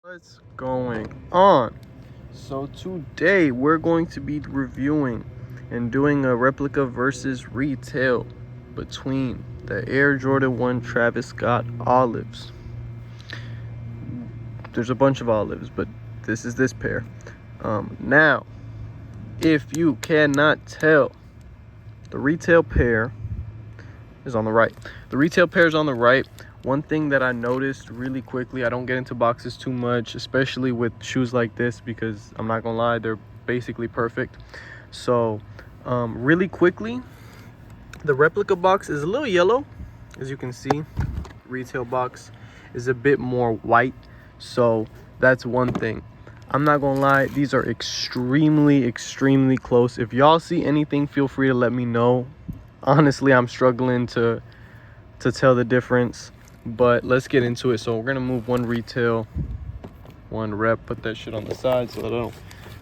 What's going on? So today we're going to be reviewing and doing a replica versus retail between the Air Jordan 1 Travis Scott olives. There's a bunch of olives, but this is this pair. Now, if you cannot tell, the retail pair is on the right. The retail pair is on the right. One thing that I noticed really quickly, I don't get into boxes too much, especially with shoes like this, because I'm not gonna lie, they're basically perfect. So really quickly, the replica box is a little yellow, as you can see. Retail box is a bit more white, so that's one thing. I'm not gonna lie, these are extremely close. If y'all see anything, feel free to let me know. Honestly, I'm struggling to tell the difference, but let's get into it. So we're gonna move one retail, one rep, put that shit on the side so that I don't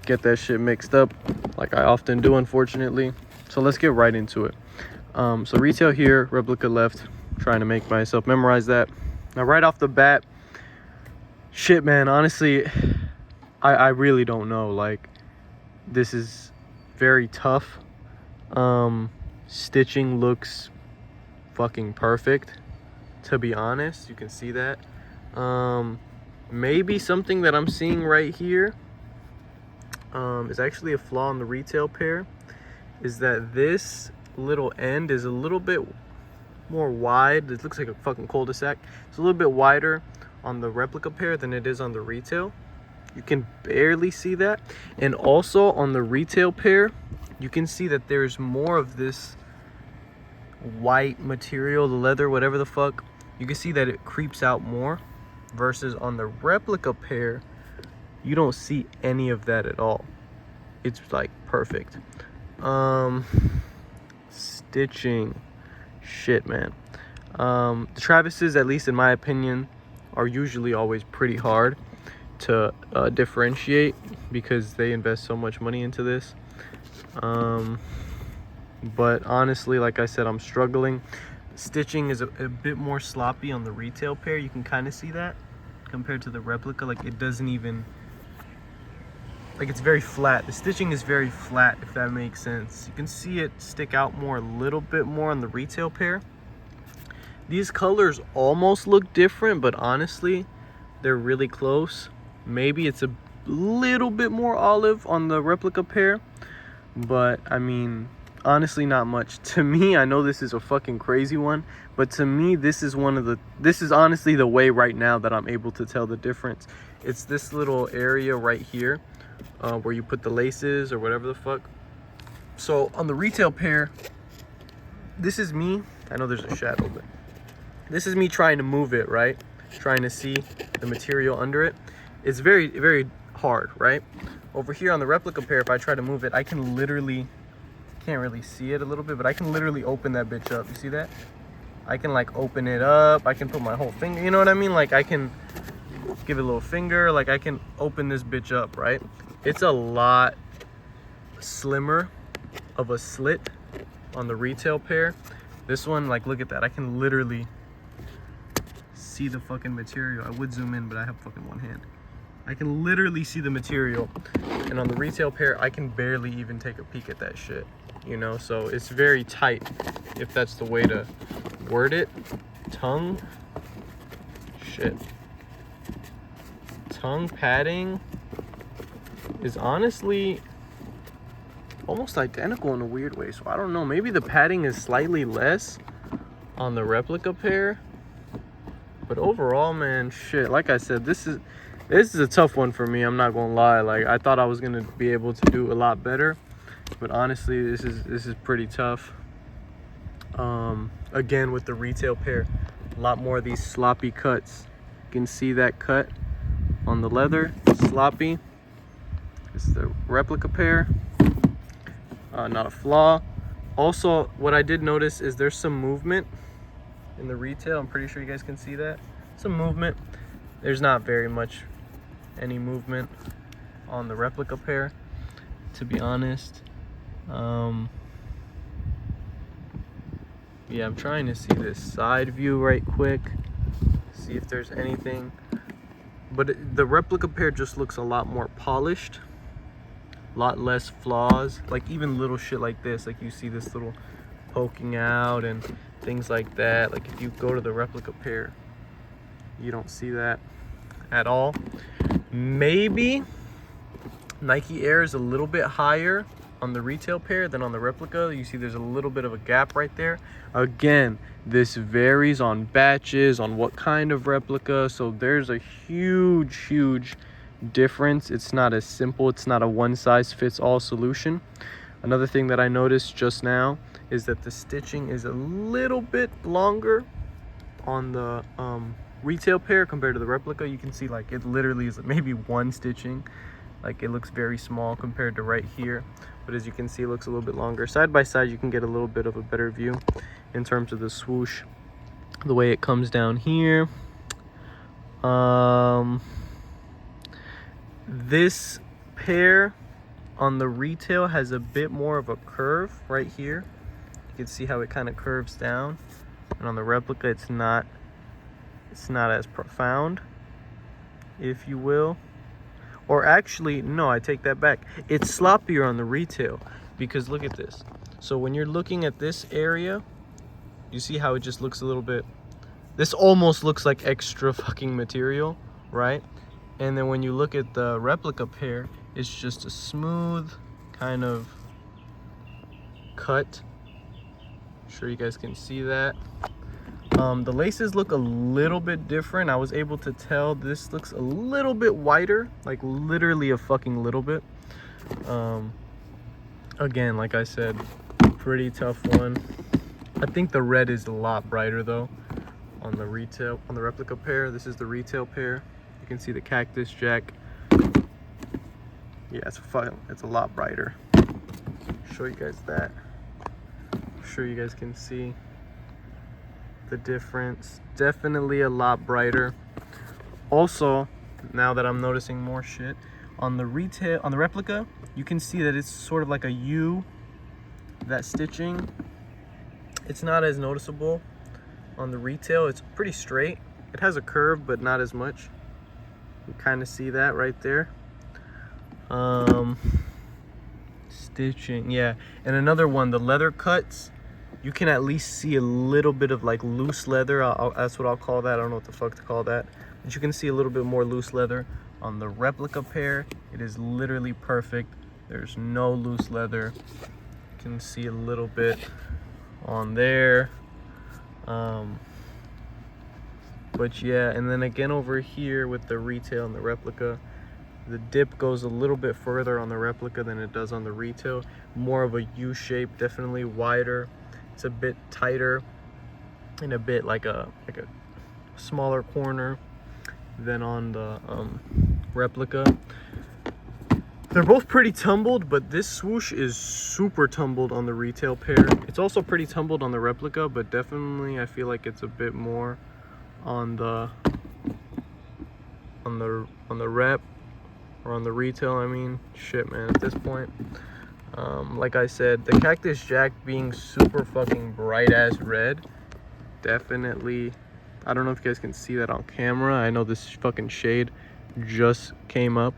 get that shit mixed up like I often do, unfortunately. So let's get right into it. So retail here, replica left. Trying to make myself memorize that. Now right off the bat, shit, man, honestly, I really don't know. Like, this is very tough. Stitching looks fucking perfect, to be honest. You can see that. Maybe something that I'm seeing right here is actually a flaw in the retail pair, is that this little end is a little bit more wide. It looks like a fucking cul-de-sac. It's a little bit wider on the replica pair than it is on the retail. You can barely see that. And also on the retail pair, you can see that there's more of this white material, the leather, whatever the fuck. You can see that it creeps out more, versus on the replica pair, you don't see any of that at all. It's like perfect. Stitching, shit, man. The Travis's, at least in my opinion, are usually always pretty hard to differentiate, because they invest so much money into this. But honestly, like I said, I'm struggling. Stitching is a bit more sloppy on the retail pair. You can kind of see that compared to the replica. Like, it doesn't even, like, it's very flat. The stitching is very flat, if that makes sense. You can see it stick out more, a little bit more on the retail pair. These colors almost look different, but honestly, they're really close. Maybe it's a little bit more olive on the replica pair, but I mean, honestly, not much. To me, I know this is a fucking crazy one, but to me, this is honestly the way right now that I'm able to tell the difference. It's this little area right here where you put the laces or whatever the fuck. So on the retail pair, this is me. I know there's a shadow, but this is me trying to move it, right? Trying to see the material under it. It's very hard, right? Over here on the replica pair, if I try to move it, I can literally, can't really see it a little bit, but I can literally open that bitch up. You see that? I can like open it up. I can put my whole finger, you know what I mean? Like, I can give it a little finger. Like, I can open this bitch up, right? It's a lot slimmer of a slit on the retail pair. This one, like, look at that. I can literally see the fucking material. I would zoom in, but I have fucking one hand. I can literally see the material. And on the retail pair, I can barely even take a peek at that shit, you know? So it's very tight, if that's the way to word it. Tongue padding is honestly almost identical in a weird way. So I don't know, maybe the padding is slightly less on the replica pair, but overall, man, shit, like I said, this is a tough one for me. I'm not gonna lie. Like, I thought I was gonna be able to do a lot better, but honestly, this is pretty tough. Again, with the retail pair, a lot more of these sloppy cuts. You can see that cut on the leather, sloppy. It's the replica pair, not a flaw. Also, what I did notice is there's some movement in the retail. I'm pretty sure you guys can see that. Some movement. There's not very much any movement on the replica pair, to be honest. Yeah, I'm trying to see this side view right quick, see if there's anything. But the replica pair just looks a lot more polished, a lot less flaws. Like even little shit like this, like you see this little poking out and things like that. Like if you go to the replica pair, you don't see that at all. Maybe Nike Air is a little bit higher on the retail pair than on the replica. You see there's a little bit of a gap right there. Again, this varies on batches, on what kind of replica, so there's a huge difference. It's not as simple. It's not a one size fits all solution. Another thing that I noticed just now is that the stitching is a little bit longer on the retail pair compared to the replica. You can see like it literally is maybe one stitching. Like it looks very small compared to right here, but as you can see, it looks a little bit longer. Side by side, you can get a little bit of a better view in terms of the swoosh, the way it comes down here. This pair on the retail has a bit more of a curve right here. You can see how it kind of curves down, and on the replica, it's not as profound, if you will. Or actually, no, I take that back. It's sloppier on the retail because look at this. So when you're looking at this area, you see how it just looks a little bit, this almost looks like extra fucking material, right? And then when you look at the replica pair, it's just a smooth kind of cut. I'm sure you guys can see that. The laces look a little bit different. I was able to tell this looks a little bit whiter, like literally a fucking little bit. Again, like I said, pretty tough one. I think the red is a lot brighter though on the replica pair. This is the retail pair. You can see the cactus jack. Yeah, it's a lot brighter. Show you guys that. I'm sure you guys can see the difference. Definitely a lot brighter. Also, now that I'm noticing more shit on the replica, you can see that it's sort of like a U. That stitching, it's not as noticeable on the retail. It's pretty straight. It has a curve, but not as much. You kind of see that right there. Stitching, yeah. And another one, the leather cuts, you can at least see a little bit of like loose leather. That's what I'll call that. I don't know what the fuck to call that, but you can see a little bit more loose leather on the replica pair. It is literally perfect. There's no loose leather. You can see a little bit on there. But yeah, and then again over here with the retail and the replica, the dip goes a little bit further on the replica than it does on the retail. More of a U shape, definitely wider. It's a bit tighter and a bit like a smaller corner than on the replica. They're both pretty tumbled, but this swoosh is super tumbled on the retail pair. It's also pretty tumbled on the replica, but definitely I feel like it's a bit more on the rep, or on the retail. I mean, shit, man, at this point. Like I said, the cactus jack being super fucking bright ass red, definitely. I don't know if you guys can see that on camera. I know this fucking shade just came up,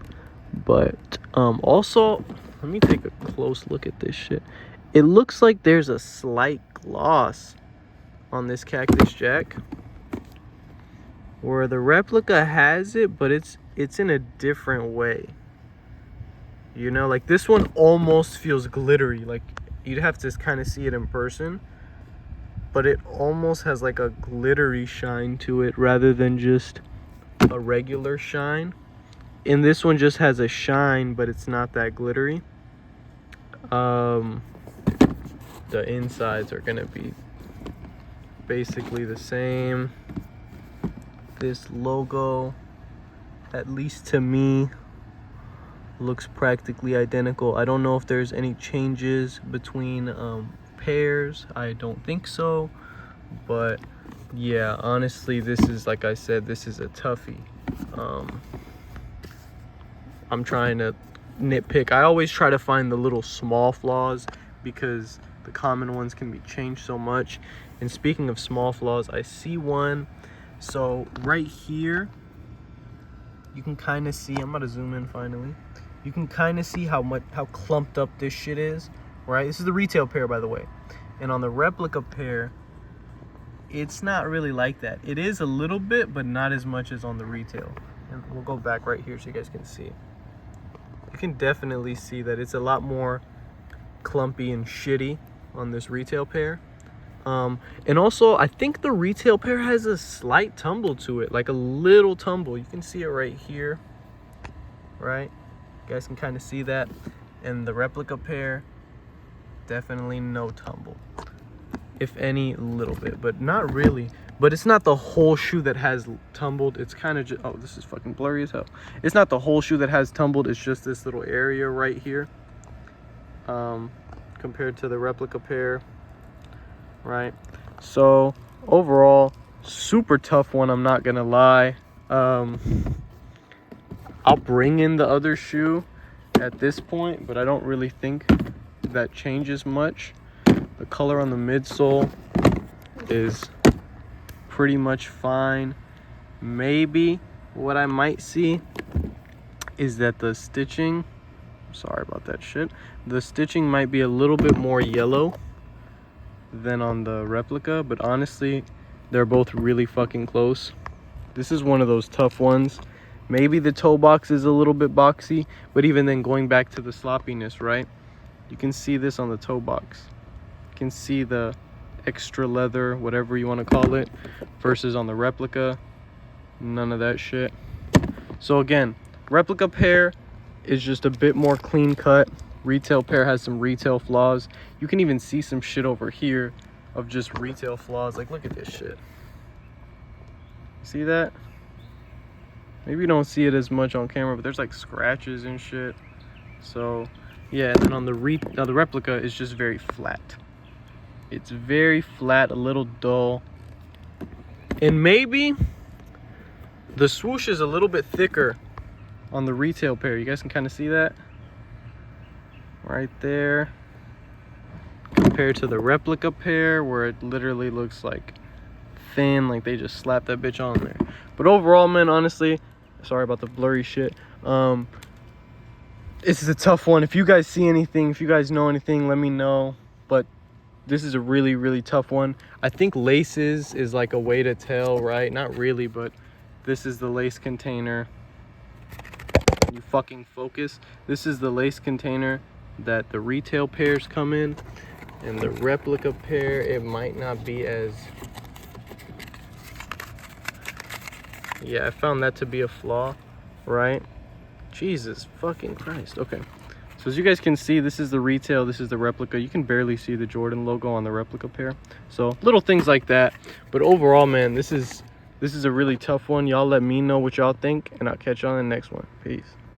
but also let me take a close look at this shit. It looks like there's a slight gloss on this cactus jack, where the replica has it, but it's in a different way. You know, like this one almost feels glittery. Like you'd have to kind of see it in person, but it almost has like a glittery shine to it rather than just a regular shine. And this one just has a shine, but it's not that glittery. The insides are gonna be basically the same. This logo, at least to me, looks practically identical. I don't know if there's any changes between pairs. I don't think so, but yeah, honestly, this is, like I said, this is a toughie. I'm trying to nitpick. I always try to find the little small flaws because the common ones can be changed so much. And speaking of small flaws, I see one. So right here, you can kind of see, I'm about to zoom in finally. You can kind of see how clumped up this shit is, right? This is the retail pair, by the way. And on the replica pair, it's not really like that. It is a little bit, but not as much as on the retail. And we'll go back right here so you guys can see. You can definitely see that it's a lot more clumpy and shitty on this retail pair. And also, I think the retail pair has a slight tumble to it, like a little tumble. You can see it right here, right? You guys can kind of see that. And the replica pair, definitely no tumble. If any, little bit, but not really. But it's not the whole shoe that has tumbled. It's kind of just, oh, this is fucking blurry as hell. It's not the whole shoe that has tumbled. It's just this little area right here. Compared to the replica pair, right? So overall, super tough one, I'm not gonna lie. I'll bring in the other shoe at this point, but I don't really think that changes much. The color on the midsole is pretty much fine. Maybe what I might see is that the stitching, sorry about that shit, the stitching might be a little bit more yellow than on the replica, but honestly, they're both really fucking close. This is one of those tough ones. Maybe the toe box is a little bit boxy, but even then, going back to the sloppiness, right? You can see this on the toe box. You can see the extra leather, whatever you want to call it, versus on the replica, none of that shit. So again, replica pair is just a bit more clean cut. Retail pair has some retail flaws. You can even see some shit over here of just retail flaws. Like, look at this shit. See that? Maybe you don't see it as much on camera, but there's like scratches and shit. So yeah, and then on the replica is just very flat. It's very flat, a little dull. And maybe the swoosh is a little bit thicker on the retail pair. You guys can kind of see that right there, compared to the replica pair, where it literally looks like thin, like they just slapped that bitch on there. But overall, man, honestly, sorry about the blurry shit. This is a tough one. If you guys see anything, if you guys know anything, let me know. But this is a really, really tough one. I think laces is like a way to tell, right? Not really, but this is the lace container. You fucking focus. This is the lace container that the retail pairs come in, and the replica pair, it might not be as, yeah, I found that to be a flaw, right? Jesus fucking Christ. Okay, so as you guys can see, this is the retail, this is the replica. You can barely see the Jordan logo on the replica pair, so little things like that. But overall, man, this is a really tough one. Y'all let me know what y'all think, and I'll catch you on the next one. Peace.